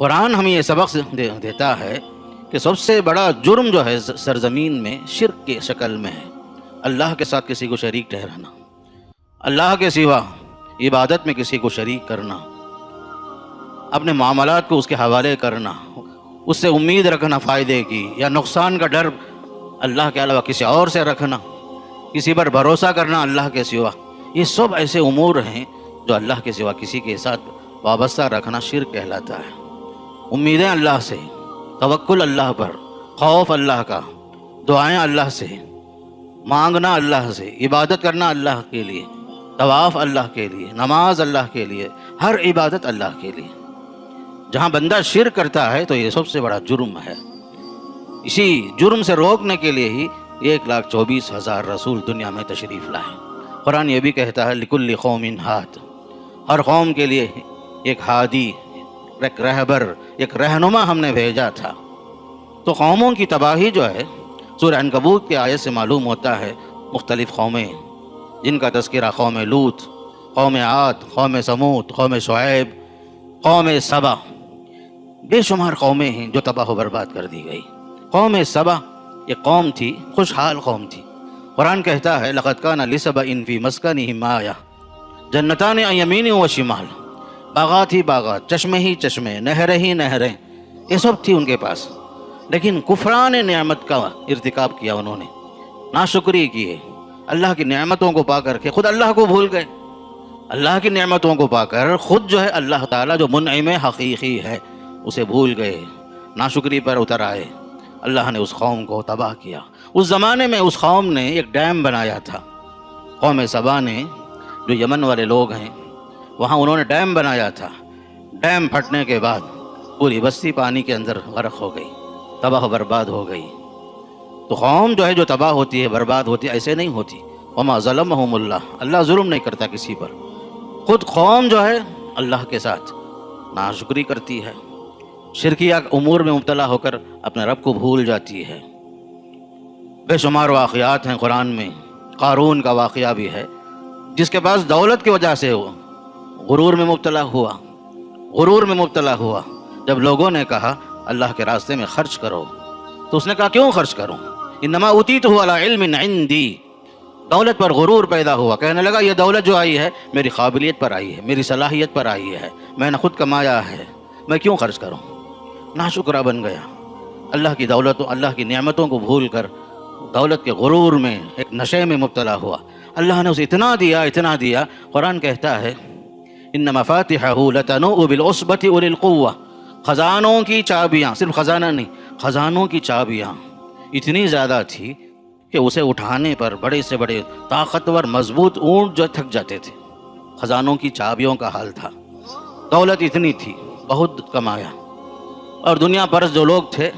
قرآن ہمیں یہ سبق دیتا ہے کہ سب سے بڑا جرم جو ہے سرزمین میں شرک کی شکل میں ہے، اللہ کے ساتھ کسی کو شریک ٹھہرانا، اللہ کے سوا عبادت میں کسی کو شریک کرنا، اپنے معاملات کو اس کے حوالے کرنا، اس سے امید رکھنا فائدے کی یا نقصان کا ڈر اللہ کے علاوہ کسی اور سے رکھنا، کسی پر بھروسہ کرنا اللہ کے سوا، یہ سب ایسے امور ہیں جو اللہ کے سوا کسی کے ساتھ وابستہ رکھنا شرک کہلاتا ہے۔ امیدیں اللہ سے، توکل اللہ پر، خوف اللہ کا، دعائیں اللہ سے، مانگنا اللہ سے، عبادت کرنا اللہ کے لیے، طواف اللہ کے لیے، نماز اللہ کے لیے، ہر عبادت اللہ کے لیے۔ جہاں بندہ شرک کرتا ہے تو یہ سب سے بڑا جرم ہے۔ اسی جرم سے روکنے کے لیے ہی 1,24,000 رسول دنیا میں تشریف لائے۔ قرآن یہ بھی کہتا ہے لِكُلِّ قَوْمٍ ہاد، ہر قوم کے لیے ایک ہادی، ایک رہبر، ایک رہنما ہم نے بھیجا تھا۔ تو قوموں کی تباہی جو ہے سورہ عنکبوت کی آیت سے معلوم ہوتا ہے، مختلف قومیں جن کا تذکرہ قوم لوط، قوم عاد، قوم سمود، قوم شعیب، قوم سبا، بے شمار قومیں ہیں جو تباہ و برباد کر دی گئی۔ قوم سبا یہ قوم تھی، خوشحال قوم تھی۔ قرآن کہتا ہے لَقَدْ كَانَ لِسَبَإٍ فِي مَسْكَنِهِمْ آیَةٌ جنتان عن یمین و شمال، باغات ہی باغات، چشمے ہی چشمے، نہریں ہی نہریں، یہ سب تھی ان کے پاس، لیکن کفران نعمت کا ارتکاب کیا انہوں نے، ناشکری کیے، اللہ کی نعمتوں کو پا کر کے خود اللہ کو بھول گئے۔ اللہ کی نعمتوں کو پا کر خود جو ہے اللہ تعالیٰ جو منعم حقیقی ہے اسے بھول گئے، ناشکری پر اتر آئے۔ اللہ نے اس قوم کو تباہ کیا۔ اس زمانے میں اس قوم نے ایک ڈیم بنایا تھا، قوم سبا نے، جو یمن والے لوگ ہیں، وہاں انہوں نے ڈیم بنایا تھا۔ ڈیم پھٹنے کے بعد پوری بستی پانی کے اندر غرق ہو گئی، تباہ و برباد ہو گئی۔ تو قوم جو ہے جو تباہ ہوتی ہے، برباد ہوتی ہے، ایسے نہیں ہوتی۔ وما ظلمہم اللہ، اللہ ظلم نہیں کرتا کسی پر، خود قوم جو ہے اللہ کے ساتھ ناشکری کرتی ہے، شرکیہ امور میں مبتلا ہو کر اپنے رب کو بھول جاتی ہے۔ بے شمار واقعات ہیں قرآن میں، قارون کا واقعہ بھی ہے، جس کے پاس دولت کی وجہ سے وہ غرور میں مبتلا ہوا۔ جب لوگوں نے کہا اللہ کے راستے میں خرچ کرو تو اس نے کہا کیوں خرچ کروں، انما اوتیتہ علی علم عندی، دولت پر غرور پیدا ہوا، کہنے لگا یہ دولت جو آئی ہے میری قابلیت پر آئی ہے، میری صلاحیت پر آئی ہے، میں نے خود کمایا ہے، میں کیوں خرچ کروں، ناشکرہ بن گیا۔ اللہ کی دولت و اللہ کی نعمتوں کو بھول کر دولت کے غرور میں، ایک نشے میں مبتلا ہوا۔ اللہ نے اسے اتنا دیا، قرآن کہتا ہے ان مفاتحہ لتنوء بالعصبۃ اولي القوہ، خزانوں کی چابیاں، صرف خزانہ نہیں، خزانوں کی چابیاں اتنی زیادہ تھی کہ اسے اٹھانے پر بڑے سے بڑے طاقتور مضبوط اونٹ جو تھک جاتے تھے۔ خزانوں کی چابیوں کا حال تھا، دولت اتنی تھی، بہت کمایا، اور دنیا پرست جو لوگ تھے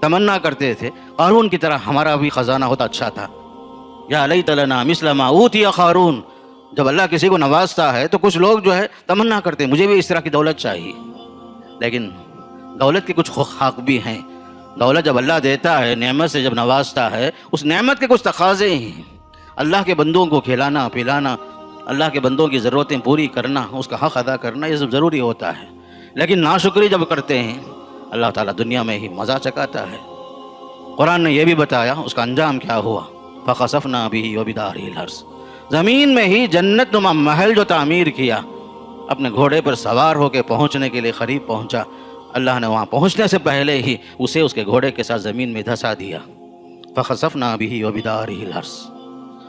تمنا کرتے تھے قارون کی طرح ہمارا بھی خزانہ ہوتا اچھا تھا، یا لیت لنا مثل ما اوتی قارون۔ جب اللہ کسی کو نوازتا ہے تو کچھ لوگ جو ہے تمنا کرتے ہیں مجھے بھی اس طرح کی دولت چاہیے، لیکن دولت کے کچھ حق بھی ہیں۔ دولت جب اللہ دیتا ہے، نعمت سے جب نوازتا ہے، اس نعمت کے کچھ تقاضے ہیں۔ اللہ کے بندوں کو کھلانا پلانا، اللہ کے بندوں کی ضرورتیں پوری کرنا، اس کا حق ادا کرنا، یہ سب ضروری ہوتا ہے، لیکن ناشکری جب کرتے ہیں اللہ تعالیٰ دنیا میں ہی مزہ چکاتا ہے۔ قرآن نے یہ بھی بتایا اس کا انجام کیا ہوا، فَخَسَفْنَا بِهِ وَبِدَارِهِ الْأَرْضِ، زمین میں ہی جنت نما محل جو تعمیر کیا، اپنے گھوڑے پر سوار ہو کے پہنچنے کے لیے قریب پہنچا، اللہ نے وہاں پہنچنے سے پہلے ہی اسے اس کے گھوڑے کے ساتھ زمین میں دھسا دیا۔ فَخَسَفْنَا بِهِ وَبِدَارِهِ الْأَرْضِ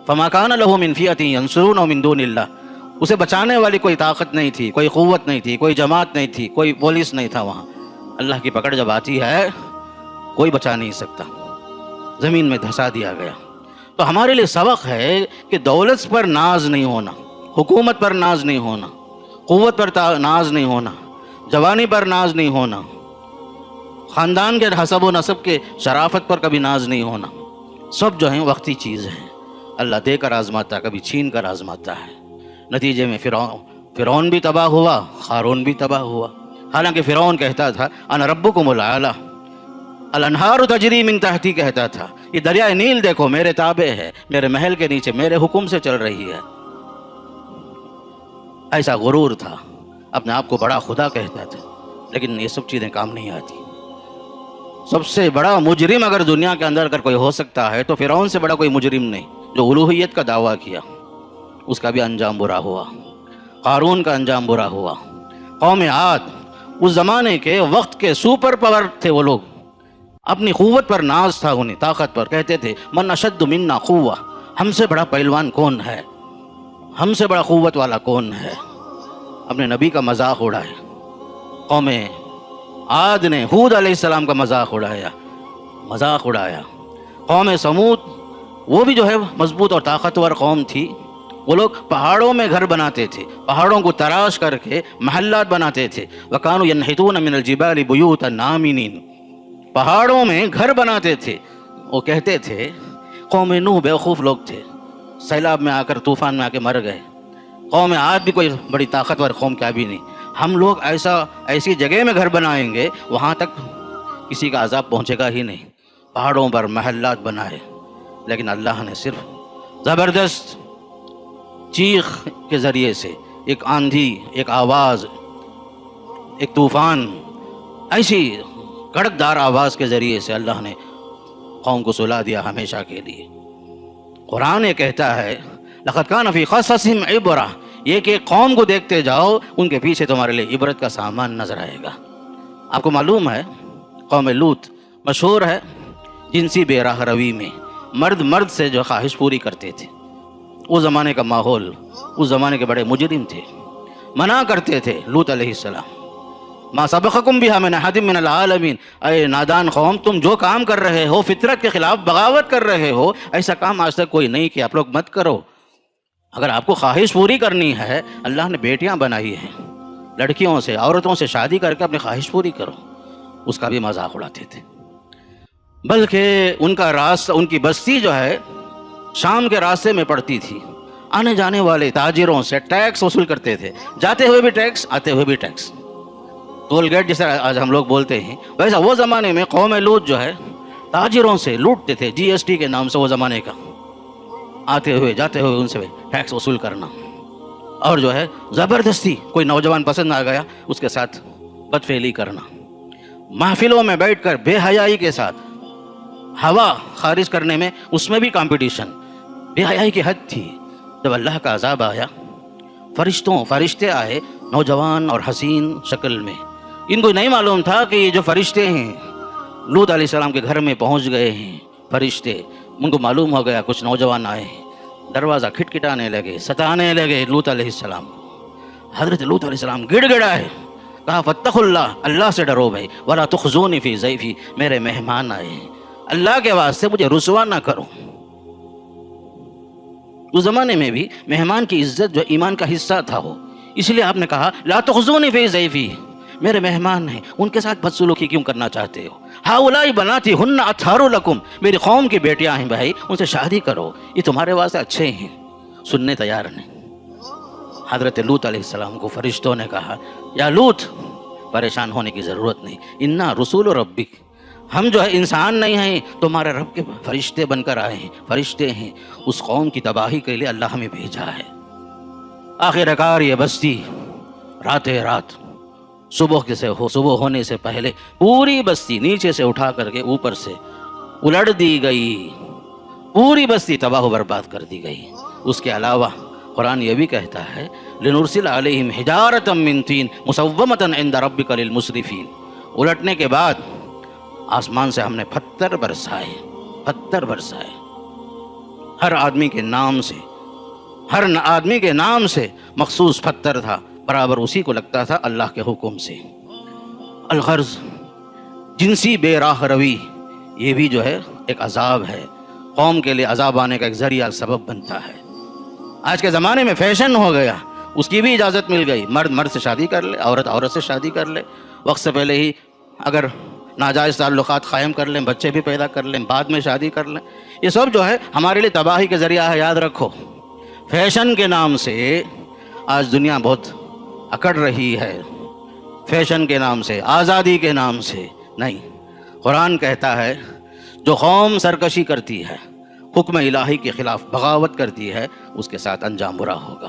فَمَا كَانَ لَهُ مِنْ فِئَةٍ يَنْصُرُونَهُ مِنْ دُونِ اللَّهِ، اسے بچانے والی کوئی طاقت نہیں تھی، کوئی قوت نہیں تھی، کوئی جماعت نہیں تھی، کوئی پولیس نہیں تھا وہاں۔ اللہ کی پکڑ جب آتی ہے کوئی بچا نہیں سکتا، زمین میں دھسا دیا گیا۔ تو ہمارے لیے سبق ہے کہ دولت پر ناز نہیں ہونا، حکومت پر ناز نہیں ہونا، قوت پر ناز نہیں ہونا، جوانی پر ناز نہیں ہونا، خاندان کے حسب و نسب کے شرافت پر کبھی ناز نہیں ہونا، سب جو ہیں وقتی چیز ہیں، اللہ دے کر آزماتا ہے، کبھی چھین کر آزماتا ہے۔ نتیجے میں فرعون بھی تباہ ہوا، قارون بھی تباہ ہوا۔ حالانکہ فرعون کہتا تھا انا ربکم الاعلی، الانہار تجری من تحتی کہتا تھا، یہ دریائے نیل دیکھو میرے تابع ہے، میرے محل کے نیچے میرے حکم سے چل رہی ہے۔ ایسا غرور تھا، اپنے آپ کو بڑا خدا کہتا تھا، لیکن یہ سب چیزیں کام نہیں آتی. سب سے بڑا مجرم اگر دنیا کے اندر اگر کوئی ہو سکتا ہے تو فرعون سے بڑا کوئی مجرم نہیں. جو الوہیت کا دعویٰ کیا اس کا بھی انجام برا ہوا. قارون کا انجام برا ہوا. قوم عاد اس زمانے کے وقت کے سپر پاور تھے وہ لوگ. اپنی قوت پر ناز تھا انہیں، طاقت پر. کہتے تھے من اشد منا قوہ، ہم سے بڑا پہلوان کون ہے، ہم سے بڑا قوت والا کون ہے. اپنے نبی کا مذاق اڑائے. قوم عاد نے ہود علیہ السلام کا مذاق اڑایا. قوم سمود وہ بھی جو ہے مضبوط اور طاقتور قوم تھی. وہ لوگ پہاڑوں میں گھر بناتے تھے، پہاڑوں کو تراش کر کے محلات بناتے تھے. وَكَانُوا يَنْحِتُونَ مِنَ الْجِبَالِ بُيُوتًا آمِنِينَ، پہاڑوں میں گھر بناتے تھے. وہ کہتے تھے قوم نوح بیوقوف لوگ تھے، سیلاب میں آ کر طوفان میں آ کے مر گئے. قوم عاد بھی کوئی بڑی طاقتور قوم کیا بھی نہیں. ہم لوگ ایسی جگہ میں گھر بنائیں گے وہاں تک کسی کا عذاب پہنچے گا ہی نہیں. پہاڑوں پر محلات بنائے. لیکن اللہ نے صرف زبردست چیخ کے ذریعے سے، ایک آندھی، ایک آواز، ایک طوفان، ایسی کڑکدار آواز کے ذریعے سے اللہ نے قوم کو سلا دیا ہمیشہ کے لیے. قرآن یہ کہتا ہے لَقَدْ كَانَ فِي قَصَصِهِمْ عِبْرَةٌ، یہ کہ قوم کو دیکھتے جاؤ ان کے پیچھے تمہارے لیے عبرت کا سامان نظر آئے گا. آپ کو معلوم ہے قوم لوط مشہور ہے جنسی بے راہ روی میں. مرد سے جو خواہش پوری کرتے تھے. اس زمانے کا ماحول، اس زمانے کے بڑے مجرم تھے. منع کرتے تھے لوط علیہ السلام ما سبقکم بها من احد من العالمین، اے نادان قوم تم جو کام کر رہے ہو، فطرت کے خلاف بغاوت کر رہے ہو، ایسا کام آج تک کوئی نہیں کیا، آپ لوگ مت کرو. اگر آپ کو خواہش پوری کرنی ہے، اللہ نے بیٹیاں بنائی ہیں، لڑکیوں سے، عورتوں سے شادی کر کے اپنی خواہش پوری کرو. اس کا بھی مذاق اڑاتے تھے. بلکہ ان کا راستہ، ان کی بستی جو ہے شام کے راستے میں پڑتی تھی. آنے جانے والے تاجروں سے ٹیکس وصول کرتے تھے، جاتے ہوئے بھی ٹیکس، آتے ہوئے بھی ٹیکس. ٹول گیٹ جیسے آج ہم لوگ بولتے ہیں، ویسا وہ زمانے میں قوم لوط جو ہے تاجروں سے لوٹتے تھے. جی ایس ٹی کے نام سے وہ زمانے کا، آتے ہوئے جاتے ہوئے ان سے ٹیکس وصول کرنا. اور جو ہے زبردستی کوئی نوجوان پسند آ گیا اس کے ساتھ بدفعلی کرنا. محفلوں میں بیٹھ کر بے حیائی کے ساتھ ہوا خارج کرنے میں، اس میں بھی کمپٹیشن. بے حیائی کی حد تھی. جب اللہ کا عذاب آیا، فرشتے آئے نوجوان اور حسین شکل میں. ان کو نہیں معلوم تھا کہ یہ جو فرشتے ہیں لوط علیہ السلام کے گھر میں پہنچ گئے ہیں. فرشتے، ان کو معلوم ہو گیا کچھ نوجوان آئے ہیں. دروازہ کھٹکھٹانے لگے، ستانے لگے لوط علیہ السلام. حضرت لوط علیہ السلام گڑ گڑائے، کہا فاتقوا اللہ، اللہ سے ڈرو بھائی، ولا تخزونی فی ضیفی، میرے مہمان آئے ہیں، اللہ کے واسطے مجھے رسوا نہ کرو. اس زمانے میں بھی مہمان کی عزت جو ایمان کا حصہ تھا ہو، اس لیے آپ نے کہا لا تخزونی فی ضیفی، میرے مہمان ہیں، ان کے ساتھ بدسلوکی کیوں کرنا چاہتے ہو. ہؤلاء بناتی ہن اطہر لکم، میری قوم کی بیٹیاں ہیں بھائی، ان سے شادی کرو، یہ تمہارے واسطے اچھے ہیں. سننے تیار نہیں. حضرت لوط علیہ السلام کو فرشتوں نے کہا یا لوط، پریشان ہونے کی ضرورت نہیں، انا رسول ربک، ہم جو ہے انسان نہیں ہیں، تمہارے رب کے فرشتے بن کر آئے ہیں، فرشتے ہیں. اس قوم کی تباہی کے لیے اللہ ہمیں بھیجا ہے. آخر کار یہ بستی رات صبح ہونے سے پہلے پوری بستی نیچے سے اٹھا کر کے اوپر سے الٹ دی گئی. پوری بستی تباہ و برباد کر دی گئی. اس کے علاوہ قرآن یہ بھی کہتا ہے لنرسل علیہم حجارۃ من طین مسومۃ عند ربک للمسرفین. الٹنے کے بعد آسمان سے ہم نے پتھر برسائے. ہر آدمی کے نام سے مخصوص پتھر تھا، برابر اسی کو لگتا تھا اللہ کے حکم سے. الغرض جنسی بے راہ روی، یہ بھی جو ہے ایک عذاب ہے، قوم کے لیے عذاب آنے کا ایک ذریعہ سبب بنتا ہے. آج کے زمانے میں فیشن ہو گیا، اس کی بھی اجازت مل گئی، مرد سے شادی کر لے، عورت سے شادی کر لے، وقت سے پہلے ہی اگر ناجائز تعلقات قائم کر لیں، بچے بھی پیدا کر لیں، بعد میں شادی کر لیں. یہ سب جو ہے ہمارے لیے تباہی کے ذریعہ ہے. یاد رکھو فیشن کے نام سے آج دنیا بہت اکڑ رہی ہے. فیشن کے نام سے، آزادی کے نام سے نہیں. قرآن کہتا ہے جو قوم سرکشی کرتی ہے، حکم الہی کے خلاف بغاوت کرتی ہے، اس کے ساتھ انجام برا ہوگا.